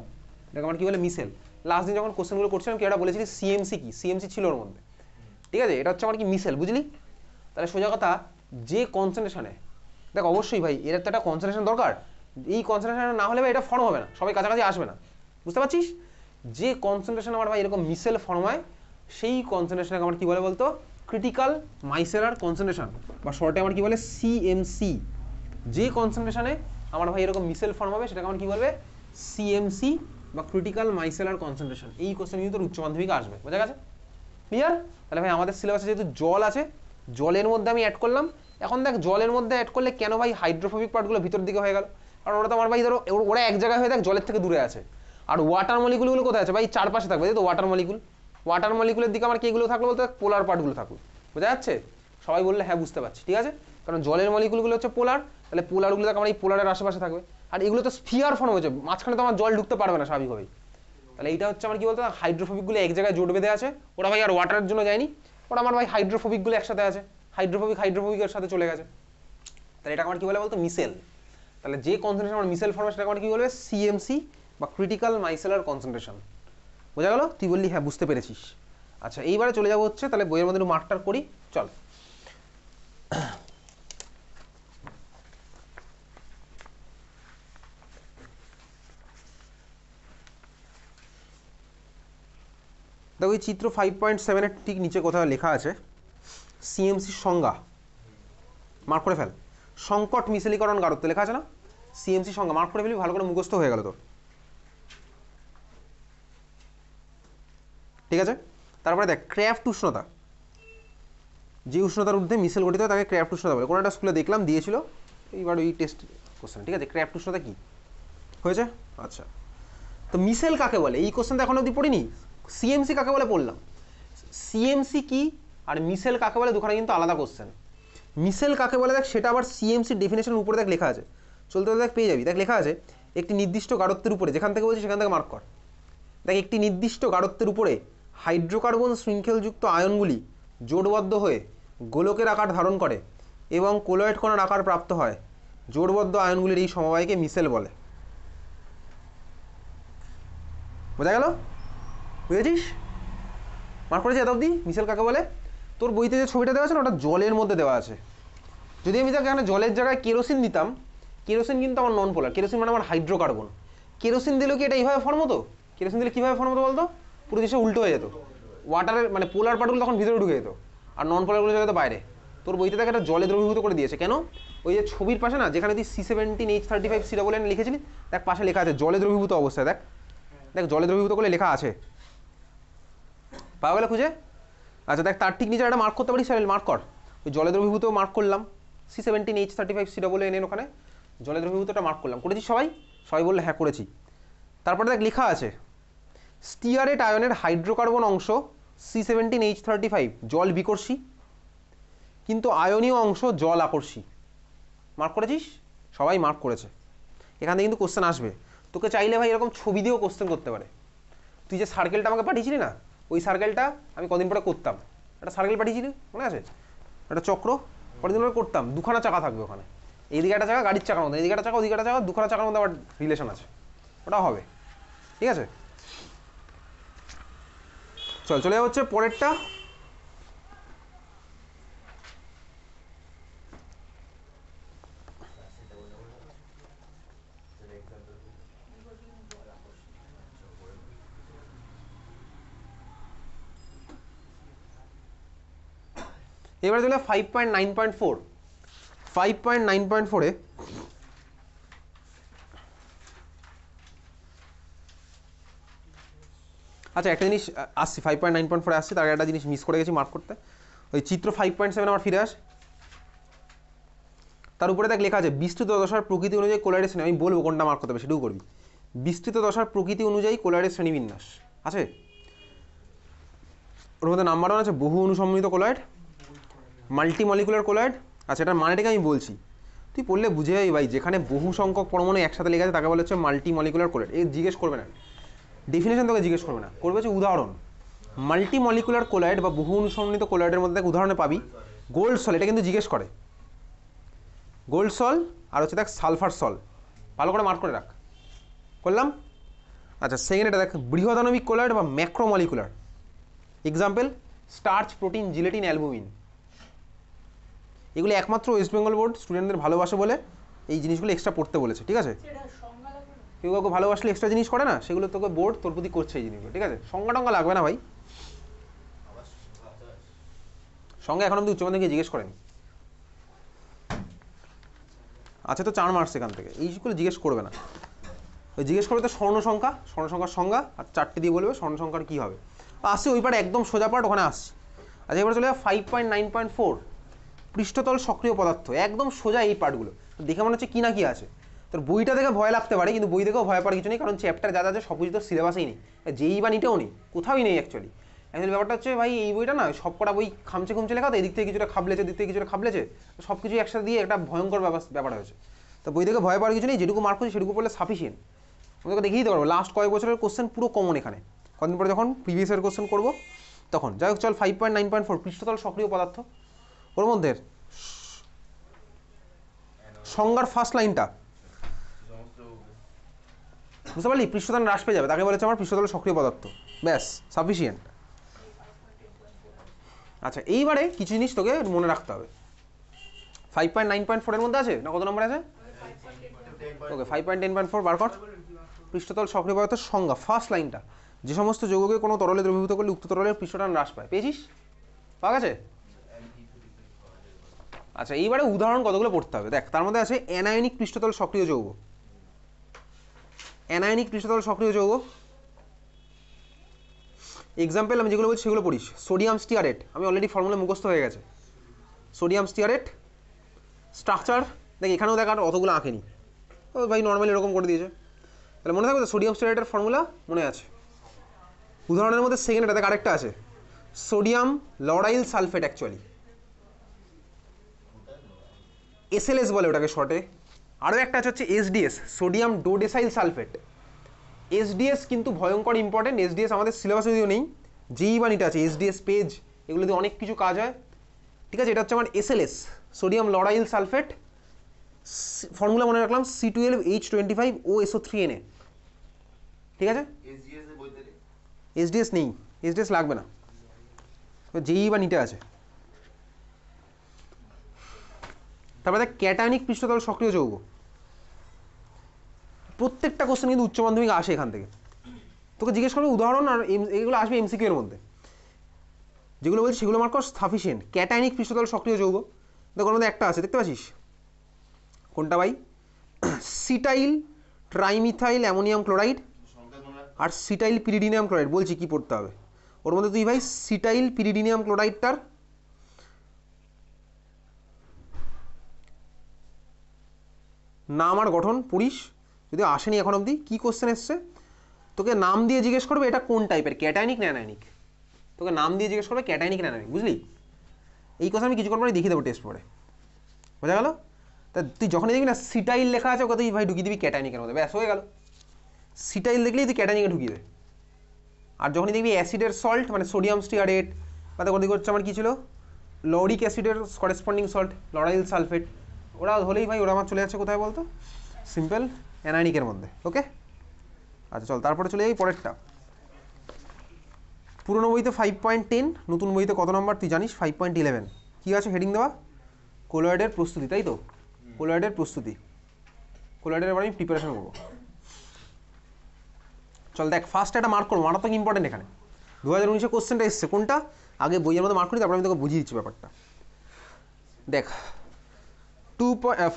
দেখ আমার কি বলে মিসেল। লাস্ট দিন যখন কোশ্চেনগুলো করছিলাম কি এটা বলেছিলি সিএমসি, কি সিএমসি ছিল ওর মধ্যে, ঠিক আছে? এটা হচ্ছে আমার কি মিসেল, বুঝলি? তাহলে সোজা কথা, যে কনসেন্ট্রেশনে দেখ অবশ্যই ভাই এর তো একটা কনসেন্ট্রেশন দরকার, এই কনসেন্ট্রেশন না হলে ভাই এটা ফর্ম হবে না, সবাই কাছাকাছি আসবে না, বুঝতে পারছিস? যে কনসেন্ট্রেশন আমার ভাই এরকম মিসেল ফর্ম হয়, সেই কনসেন্ট্রেশনকে আমার কি বলে বলতো? ক্রিটিক্যাল মাইসেলার কনসেন্ট্রেশন, বা শর্টে আমার কি বলে সিএমসি। যে কনসেন্ট্রেশনে আমার ভাই এরকম মিসেল ফর্ম হবে সেটাকে আমার কি বলবে? সিএমসি বা ক্রিটিক্যাল মাইসেলার কনসেন্ট্রেশন। এই কোশ্চেন কিন্তু তোর উচ্চ মাধ্যমিকে আসবে, বোঝা গেছে? ক্লিয়ার? তাহলে ভাই আমাদের সিলেবাসে যেহেতু জল আছে, জলের মধ্যে আমি অ্যাড করলাম। এখন দেখ জলের মধ্যে অ্যাড করলে কেন ভাই হাইড্রোফোবিক পার্টগুলো ভিতর দিকে হয়ে গেল? কারণ ওরা তো আমার ভাই ধরো ওরা এক জায়গায় হয়ে দেখ জলের থেকে দূরে আছে, আর ওয়াটার মলিকুলগুলো কোথায় আছে ভাই? চারপাশে থাকবে, তাই তো? ওয়াটার মলিকুল, ওয়াটার মলিকুলের দিকে আমার কীগুলো থাকলো বলতে? পোলার পার্টগুলো থাকলো, বোঝা যাচ্ছে? সবাই বললে হ্যাঁ বুঝতে পারছি, ঠিক আছে? কারণ জলের মলিকুলগুলো হচ্ছে পোলার, তাহলে পোলারগুলো দেখ আমার এই পোলারের আশেপাশে থাকবে, আর এগুলো তো স্ফিয়ার ফর্ম হয়েছে, মাঝখানে তো আমার জল ঢুকতে পারবে না স্বাভাবিকভাবেই। তাহলে এইটা হচ্ছে আমার কি বলতো? হাইড্রোফোবিকগুলো এক জায়গায় জোট বেঁধে আছে, ওরা ভাই আর ওয়াটারের জন্য যায়নি, ওরা আমার ভাই হাইড্রোফোবিকগুলো একসাথে আছে, হাইড্রোফোবিকের সাথে চলে গেছে। তাহলে এটা আমার কি বলে বলতো? মিসেল। তাহলে যে কনসেন্ট্রেশন আমার মিসেল ফর্মে সেটাকে আমার কি বলবে? সিএমসি বা ক্রিটিক্যাল মাইসেলার কনসেন্ট্রেশন, বোঝা গেল? তুই বললি হ্যাঁ বুঝতে পেরেছিস। আচ্ছা, এইবারে চলে যাবো হচ্ছে, তাহলে বইয়ের মধ্যে মার্কটার করি, চল। দেখো ওই চিত্র 5.7 এর ঠিক নিচে কোথাও লেখা আছে সিএমসির সংজ্ঞা, মার্ক করে ফেল। সংকট মিশেলীকরণ গারত্ব লেখা আছে না? সিএমসি সংজ্ঞা মার্ক করে ফেলি, ভালো করে মুখস্থ হয়ে গেল তোর, ঠিক আছে? তারপরে দেখ ক্র্যাফট উষ্ণতা, যে উষ্ণতার ঊর্ধ্বে মিশেল গঠিত হয় তাকে ক্র্যাফট উষ্ণতা বলে। কোনো একটা স্কুলে দেখলাম দিয়েছিল, এইবার ওই টেস্ট কোশ্চেন, ঠিক আছে? ক্র্যাফট উষ্ণতা কি হয়েছে? আচ্ছা, তো মিশেল কাকে বলে এই কোশ্চেন তো এখন অবধি পড়িনি, সিএমসি কাকে বলে পড়লাম। সিএমসি কি আর মিশেল কাকে বলে দুখানে কিন্তু আলাদা কোশ্চেন। মিশেল কাকে বলে দেখ সেটা আবার সিএমসি ডেফিনেশনের উপরে দেখ লেখা আছে, চলতে দেখ পেয়ে যাবি, দেখ লেখা আছে একটি নির্দিষ্ট গাঢ়ত্বের উপরে, যেখান থেকে বলছি সেখান থেকে মার্ক কর। দেখ একটি নির্দিষ্ট গাঢ়ত্বের উপরে হাইড্রোকার্বন শৃঙ্খলযুক্ত আয়নগুলি জোটবদ্ধ হয়ে গোলকের আকার ধারণ করে এবং কোলয়েড কণার আকার প্রাপ্ত হয়, জোটবদ্ধ আয়নগুলির এই সমবায়কে মিশেল বলে। বোঝা গেল? বুঝেছিস? মার্ক করেছি এত অবধি মিশেল কাকে বলে? তোর বইতে যে ছবিটা দেওয়া আছে না ওটা জলের মধ্যে দেওয়া আছে। যদি আমি তাকে এখানে জলের জায়গায় কেরোসিন দিতাম, কেরোসিন কিন্তু আমার নন পোলার, কেরোসিন মানে আমার হাইড্রোকার্বন। কেরোসিন দিলেও কি এটা এইভাবে ফর্ম হতো? কেরোসিন দিলে কীভাবে ফর্ম হতো বলতো? পুরো দেশে উল্টো হয়ে যেত, ওয়াটারের মানে পোলার পার্টগুলো তখন ভিতরে ঢুকে যেত আর নন পোলারগুলো চলে যেত বাইরে। তোর বইতে তাকে একটা জলে দ্রবীভূত করে দিয়েছে, কেন? ওই যে ছবির পাশে না যেখানে তুই C17H35C লিখেছিলি, দেখ পাশে লেখা আছে জলে দ্রবীভূত অবস্থায়, দেখ দেখ জলে দ্রবীভূত করলে লেখা আছে, পাওয়া গেলে খুঁজে। আচ্ছা দেখ তার ঠিক নিচে একটা মার্ক করতে পারিস, মার্ক কর, ওই জলে দ্রবীভূত মার্ক করলাম, C17H35C ওখানে জলে দ্রবীভূতটা মার্ক করলাম। করেছিস সবাই? সবাই বললে হ্যাঁ করেছি। তারপরে দেখ লেখা আছে স্টিয়ারেট আয়নের হাইড্রোকার্বন অংশ C17H35 জল বিকর্ষী, কিন্তু আয়নীয় অংশ জল আকর্ষী। মার্ক করেছিস? সবাই মার্ক করেছে। এখান থেকে কিন্তু কোশ্চেন আসবে। তোকে চাইলে ভাই এরকম ছবি দিয়েও কোশ্চেন করতে পারে। তুই যে সার্কেলটা আমাকে পাঠিয়েছিলি না, ওই সার্কেলটা আমি কদিন পরে করতাম। একটা সার্কেল পাঠিয়েছিলি মনে আছে, একটা চক্র কদিন পরে করতাম, দুখানা চাকা থাকবে ওখানে, এইদিকে একটা চাকা গাড়ির চাকার মধ্যে, এইদিকে একটা চাকা ওইদিকে একটা চাকা, দুখানা চাকার মধ্যে আবার রিলেশন আছে, ওটা হবে। ঠিক আছে, চলে যাচ্ছে পরেরটা। এবারে চলে 5.9.4। 5.9.4-এ আচ্ছা একটা জিনিস আসছি, 5.9.4-এ আসছি, তার একটা জিনিস মিস করে গেছি মার্ক করতে। ওই চিত্র 5.7 আমার ফিরে আস। তার উপরে দেখ লেখা আছে বিস্তৃত দশার প্রকৃতি অনুযায়ী কোলাইডের শ্রেণী। আমি বলবো কোনটা মার্ক করতে হবে, সেটাও করবি। বিস্তৃত দশার প্রকৃতি অনুযায়ী কোলাইডের শ্রেণীবিন্যাস আছে। ওর মধ্যে নাম্বার 1 আছে বহু অনুসম্মিলিত কোলাইড, মাল্টিমলিকুলার কোলাইড। আচ্ছা এটার মানেটাকে আমি বলছি, তুই পড়লে বুঝে যাবি ভাই। যেখানে বহু সংখ্যক পরমাণু একসাথে লেগে আছে তাকে বলা হচ্ছে মাল্টিমলিকুলার কোলাইড। এই জিজ্ঞেস করবে না, ডেফিনেশন তোকে জিজ্ঞেস করবে না, করবে হচ্ছে উদাহরণ। মাল্টিমলিকুলার কোলাইড বা বহু অনুসম্মিলিত কোলাইডের মধ্যে দেখ উদাহরণে পাবি গোল্ড সল, এটা কিন্তু জিজ্ঞেস করে। গোল্ড সল আর হচ্ছে দেখ সালফার সল, ভালো করে মার্ক করে রাখ। করলাম? আচ্ছা সেকেন্ড এটা দেখ বৃহদাণবিক কোলাইড বা macromolecular. Example starch, protein, gelatin, albumin. এগুলো একমাত্র ওয়েস্ট বেঙ্গল বোর্ড স্টুডেন্টদের ভালোবাসে বলে এই জিনিসগুলো এক্সট্রা পড়তে বলেছে। ঠিক আছে, কেউ কাউকে ভালোবাসলে এক্সট্রা জিনিস করে না, সেগুলো তোকে বোর্ড তোর প্রতি করছে এই জিনিসগুলো। ঠিক আছে, সংজ্ঞা টঙ্গা লাগবে না ভাই, সংজ্ঞা এখন অব্দি উচ্চ মাধ্যমিকে জিজ্ঞেস করেনি। আচ্ছা তো 4 মার্কস এখান থেকে, এইগুলো জিজ্ঞেস করবে না। ওই জিজ্ঞেস করবে তো স্বর্ণ সংখ্যার সংজ্ঞা, আর 4টে দিয়ে বলবে স্বর্ণ সংখ্যার কী হবে। আসছি ওই পার্ট একদম সোজা পার্ট, ওখানে আসছি। আচ্ছা এবার চলে যাবে 5.9.4 পৃষ্ঠতল সক্রিয় পদার্থ। একদম সোজা এই পার্টগুলো দেখে মনে হচ্ছে কি না কি আছে। তোর বইটা দেখে ভয় লাগতে পারে, কিন্তু বই দেখেও ভয় পাওয়ার কিছু নেই, কারণ চ্যাপ্টার যা আছে সব কিছু তোর সিলেবাসেই নেই, যেই বা নিটেও নেই, কোথাওই নেই অ্যাকচুয়ালি। ব্যাপারটা হচ্ছে ভাই এই বইটা না সব কটা বই খামচে লেখা, তো এদিক থেকে কিছুটা খাবলেছে, এদিক থেকে কিছুটা খাবলেছে, সব কিছু একসাথে দিয়ে একটা ভয়ঙ্কর ব্যাপার হয়েছে। তো বই দেখে ভয় পাওয়ার কিছু নেই, যেটুকু মার্ক করছি সেটুকু পড়লে সাফিসিয়েন্ট। আমি তোকে দেখিয়ে দিতে পারবো লাস্ট কয়েক বছরের কোশ্চেন পুরো কমন এখানে, কদিন পরে যখন প্রিভিয়াস ইয়ার কোশ্চেন করবো তখন। যাই হোক চল 5.9.4 পৃষ্ঠতল সক্রিয় পদার্থ। ওর মধ্যে সংজ্ঞার ফার্স্ট লাইনটা বুঝতে পারলি, পৃষ্ঠতল হ্রাস পেয়ে যাবে, তাকে বলেছে আমার পৃষ্ঠতল সক্রিয় পদার্থ, ব্যাস সাফিসিয়েন্ট। আচ্ছা এইবারে কিছু জিনিস তোকে মনে রাখতে হবে। 5.9.4 এর মধ্যে আছে না, কত নম্বর আছে? ওকে 5.10.4 বার কর। পৃষ্ঠতল সক্রিয় পদার্থের সংজ্ঞা ফার্স্ট লাইনটা, যে সমস্ত যৌগকে কোনো তরলে দ্রবীভূত করলে উক্ত তরলের পৃষ্ঠটান হ্রাস পায়। পেয়েছিস? পাওয়া গেছে? আচ্ছা এইবারে উদাহরণ কতগুলো পড়তে হবে দেখ। তার মধ্যে আছে অ্যানায়নিক পৃষ্ঠতল সক্রিয় যৌগ। অ্যানায়নিক পৃষ্ঠতল সক্রিয় যৌগ এক্সাম্পল আমি যেগুলো বলছি সেগুলো পড়িস। সোডিয়াম স্টিয়ারেট, আমি অলরেডি ফর্মুলা মুখস্থ হয়ে গেছে। সোডিয়াম স্টিয়ারেট স্ট্রাকচার দেখ, এখানেও দেখ আর অতগুলো আঁকেনি, ও ভাই নর্মালি এরকম করে দিয়েছে, তাহলে মনে থাকবে তো সোডিয়াম স্টিয়ারেটের ফর্মুলা মনে আছে। উদাহরণের মধ্যে সেকেন্ড দেখ আরেকটা আছে sodium lauryl sulphate, actually SLS বলে ওটাকে শর্টে। আরও একটা আছে হচ্ছে এসডিএস, সোডিয়াম ডোডেসাইল সালফেট। এসডিএস কিন্তু ভয়ঙ্কর ইম্পর্টেন্ট, এসডিএস আমাদের সিলেবাসে যদিও নেই, যেই বানিটা আছে এসডিএস পেজ, এগুলো দিয়ে অনেক কিছু কাজ হয়। ঠিক আছে, এটা হচ্ছে আমার SLS sodium lauryl sulphate, formula মনে রাখলাম C12H25OSO3Na। ঠিক আছে, এসডিএস নেই, এসডিএস লাগবে না, যেই বা নিটে আছে। তারপরে দেখ ক্যাটায়নিক পৃষ্ঠতল সক্রিয় যৌগ, প্রত্যেকটা কোশ্চেন কিন্তু উচ্চ মাধ্যমিক আসে এখান থেকে, তোকে জিজ্ঞেস করবে উদাহরণ, আর এগুলো আসবে এমসিকিউ এর মধ্যে। যেগুলো বলছি সেগুলো মার্ক কর সাফিসিয়েন্ট। ক্যাটায়নিক পৃষ্ঠতল সক্রিয় যৌগ দেখো ওর মধ্যে একটা আছে, দেখতে পাচ্ছিস কোনটা ভাই? সিটাইল ট্রাইমিথাইল অ্যামোনিয়াম ক্লোরাইড আর সিটাইল পিরিডিনিয়াম ক্লোরাইড। বলছি কি পড়তে হবে ওর মধ্যে, তুই ভাই সিটাইল পিরিডিনিয়াম ক্লোরাইডটার নাম আর গঠন পড়িস, যদি আসেনি এখন অবধি। কী কোশ্চেন এসছে তোকে নাম দিয়ে জিজ্ঞেস করবে এটা কোন টাইপের, ক্যাটায়নিক না অ্যানায়নিক, তোকে নাম দিয়ে জিজ্ঞেস করবে ক্যাটায়নিক না অ্যানায়নিক, বুঝলি? এই কথা আমি কিছুক্ষণ পরে দেখিয়ে দেবো টেস্ট পরে, বোঝা গেল? তা তুই যখনই দেখবি না সিটাইল লেখা আছে ওকে তুই ভাই ঢুকিয়ে দিবি ক্যাটায়নিকের মধ্যে, ব্যাস হয়ে গেল। সিটাইল দেখলেই তুই ক্যাটায়নিকে ঢুকিয়ে দে। আর যখনই দেখবি অ্যাসিডের সল্ট মানে সোডিয়াম স্টিয়ারেট বা দেখো দিকে হচ্ছে আমার কী ছিল লরিক অ্যাসিডের করেসপন্ডিং সল্ট লরাইল সালফেট, ওরা হলেই ভাই ওরা আমার চলে যাচ্ছে কোথায় বলতো, সিম্পল অ্যানায়নিকের মধ্যে। ওকে, আচ্ছা চল তারপরে চলে যাই পরেরটা। পুরনো বইতে 5.10, নতুন বইতে কত নম্বর তুই জানিস? 5.11। কী আছে হেডিং দেওয়া? কোলয়েডের প্রস্তুতি, তাই তো? কোলয়েডের প্রস্তুতি, কোলয়েডের এবার আমি প্রিপারেশন করবো। চল দেখ ফার্স্ট একটা মার্ক করবো, মারাত্মক ইম্পর্টেন্ট এখানে। 2019 কোশ্চেনটা এসছে কোনটা, আগে বইয়ের মধ্যে মার্ক করি তারপর আমি তোকে বুঝিয়ে দিচ্ছি ব্যাপারটা। দেখ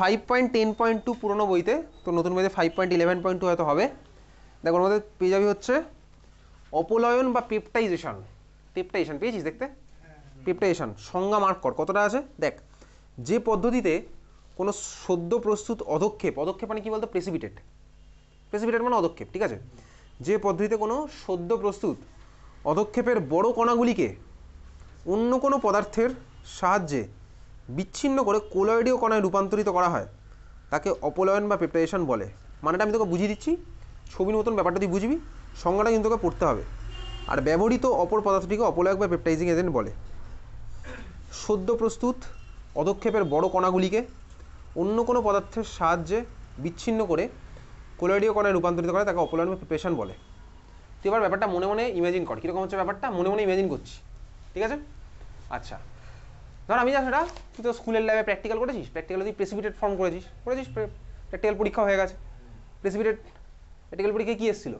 5.10.2 পুরোনো বইতে, তো নতুন বইতে 5.11.2 হয়তো হবে। দেখ ওর মধ্যে পেয়ে যাবি হচ্ছে অপলয়ন বা পেপটাইজেশন। পেপটাইজেশন পেয়েছিস দেখতে? পেপটাইজেশন সংজ্ঞা মার্ক কর, কতটা আছে দেখ। যে পদ্ধতিতে কোনো সদ্য প্রস্তুত অধক্ষেপ, অধক্ষেপ মানে কি বলতো, প্রেসিপিটেট, প্রেসিপিটেট মানে অধক্ষেপ, ঠিক আছে? যে পদ্ধতিতে কোনো সদ্য প্রস্তুত অধক্ষেপের বড় কণাগুলিকে অন্য কোনো পদার্থের সাহায্যে বিচ্ছিন্ন করে কোলয়েডীয় কণায় রূপান্তরিত করা হয় তাকে অপলয়ন বা পেপটাইজেশন বলে। মানেটা আমি তোকে বুঝিয়ে দিচ্ছি, ছবির মতন ব্যাপারটা তুই বুঝবি, সংজ্ঞাটা কিন্তু তোকে পড়তে হবে। আর ব্যবহৃত অপর পদার্থটিকে অপলয়ক বা পেপটাইজিং এজেন্ট বলে। সদ্য প্রস্তুত অধক্ষেপের বড় কণাগুলিকে অন্য কোনো পদার্থের সাহায্যে বিচ্ছিন্ন করে কোলয়েডীয় কণায় রূপান্তরিত করে তাকে অপলয়ন বা পেপটাইজেশন বলে। তুই এবার ব্যাপারটা মনে মনে ইমাজিন কর, কীরকম হচ্ছে ব্যাপারটা, মনে মনে ইমাজিন করছি, ঠিক আছে? আচ্ছা ধর আমি যা সেটা, তুই তো স্কুলের ল্যাবে প্র্যাকটিক্যাল করেছিস, প্র্যাকটিক্যালে তুই প্রেসিপিটেট ফর্ম করেছিস, প্র্যাকটিক্যাল পরীক্ষা হয়ে গেছে। প্রেসিপিটেট প্র্যাকটিক্যাল পরীক্ষায় কী এসেছিল,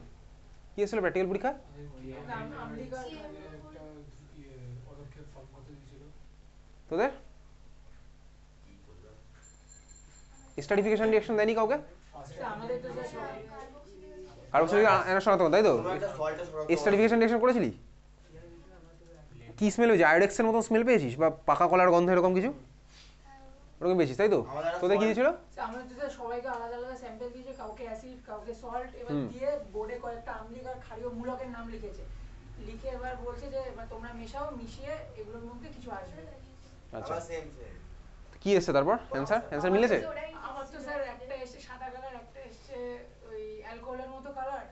কী এসেছিল প্র্যাকটিক্যাল পরীক্ষা? তোদের স্ট্র্যাটিফিকেশন রিঅ্যাকশন দেয়নি কাউকে? কার্বক্সিলিক সনাতন, তাই তো? স্ট্র্যাটিফিকেশন রিঅ্যাকশন করেছিলি? কি স্মেল হয়েছে, আয়োডেক্সের মতন স্মেল পেয়েছিস বা পাকা কলার গন্ধ এরকম কিছু ওরকম পেয়েছিস, তাই তো? তোদের কি দিয়েছিল? আমাদের সবাইকে আলাদা আলাদা স্যাম্পল দিয়েছে, কাউকে অ্যাসিড কাউকে সল্ট, এবার দিয়ে বোর্ডে কয়েকটা আম্লিক আর ক্ষারীয় মূলকের নাম লিখেছে, লিখে এবার বলছে যে এবার তোমরা মেশাও, মিশিয়ে এগুলোর মধ্যে কিছু আসবে। আচ্ছা কি এসছে তারপর অ্যানসার, অ্যানসার মিলেছে? আমার তো স্যার একটা এসছে সাদা কালার, একটা এসছে ওই অ্যালকোহলের মতো কালার,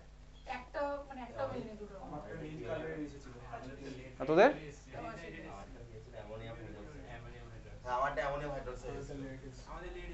একটা মানে একটা মিলে দুটো। আর তোদের? আমারটা অ্যামোনিয়াম হাইড্রোক্সাইড। আমাদের লেড